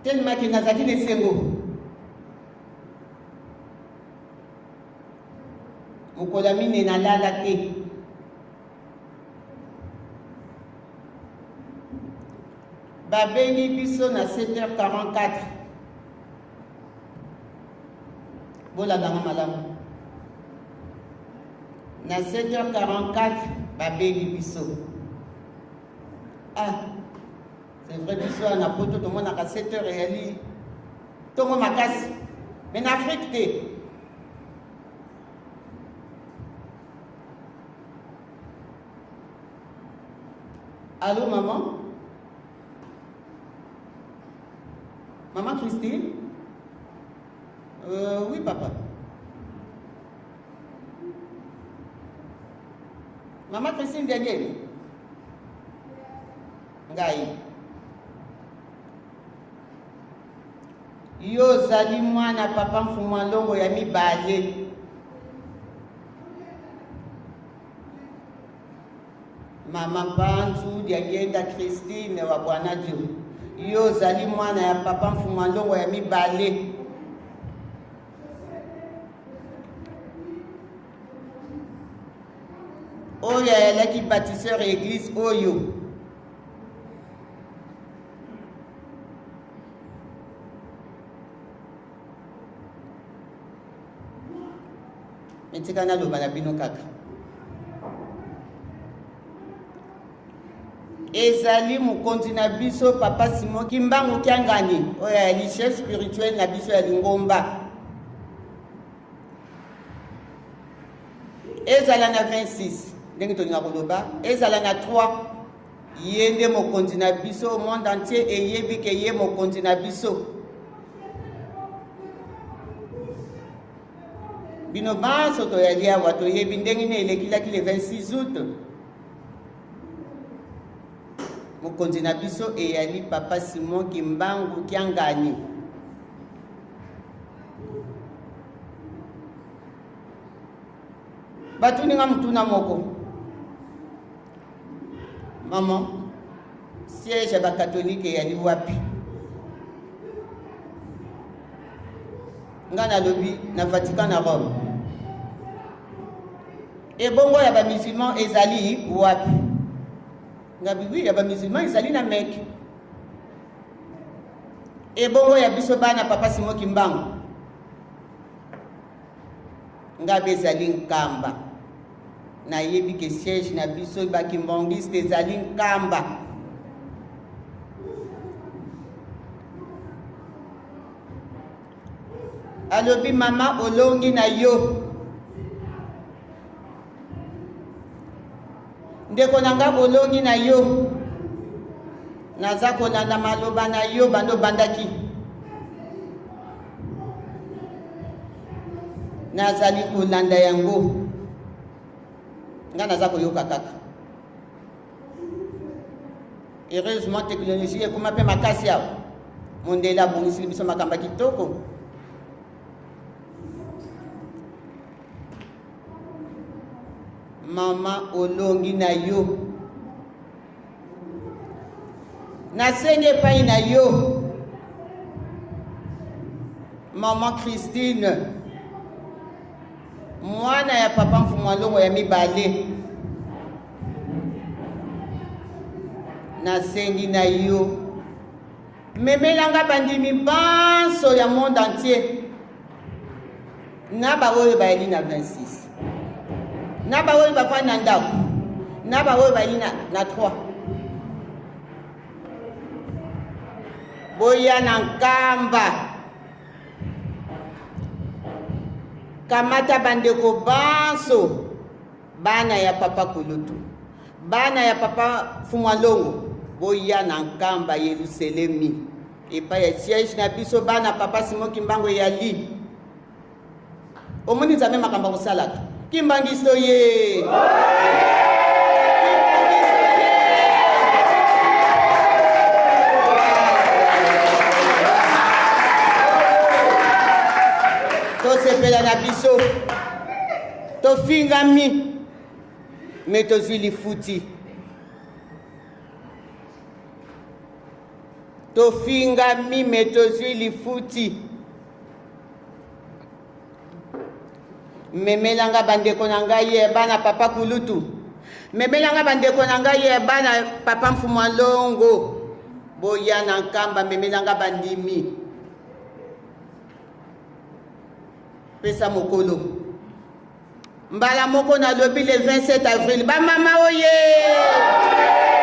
tellement que nazaki le sengo mukola mine nalala te babengi biso na 7h44 bolandanga malamu na 7h44 babengi biso c'est vrai biso na poto tomonaka 7h eyali ntongo makasi mais na Afrique te allô maman maman Christine oui papa maman Christine Daniel ngai yo zali mwana papa mfumwa longo ya mibale mama Mpanzu Diagenda Christine wa bwana jo yo zali mwana ya papa mfumwa longo ya mibale oyo ayalaki bâtisseur église oyo etika naloba na bino kaka ezali mokonzi na biso papa Simon Kimbangu Kiangani oyo ayali chef spirituel na biso ya Lingomba ezala na 26 ndenge tolinga koloba ezala na 3 ye nde mokonzi na biso au monde entier eyebi ke ye mokonzi na biso bino banso toyali awa toyebi ndenge ne elekilaki le 26 août mokonzi na biso eyali papa Simon Kimbangu Kiangani batuninga mutuna moko maman siège ya bakatolike eyali wapi nga nalobi na Vatican na Rome ebongo ya bamusulman ezali wapi nga bibi ya bamusulman ezali na Mecque ebongo ya biso bana papa Simon Kimbangu nga bezali Nkamba nayebi ke siège na biso bakimbangiste ezali Nkamba alobi mama olongi na yo ndeko nanga olongi na yo naza kolanda maloba na yo bando bandaki nazali kolanda yango nga naza koyoka kaka heureusement technologie ekoma mpe makasi awa mondele abongisili biso makambo ya kitoko mama olongi na yo nasengi epai na yo mama Christine mwana ya papa mfumwa longo ya mibale nasengi na yo memelanga bandimi banso ya monde entier na baoyo bayali na 26 na baoyo bafani na ndako na baoyo bayali na 3 boya na Nkamba kamata bandeko banso bana ya papa Kulutu bana ya papa Fumwalongo boya na Nkamba Yerusalemi epai ya siège na biso bana papa Simon Kimbangu yali omoni nzambe makambo kosalaka kimbangiso ye tosepela na biso tofingami me tozwi lifuti tofinga mime tozwi lifuti memelanga bandeko na ngai ye bana papa kulutu memelanga bandeko na ngai ye bana papa mfumwa longo boya na nkamba memelanga bandimi pesa mokolo mbala moko na lobi le 27 avril ba mama oye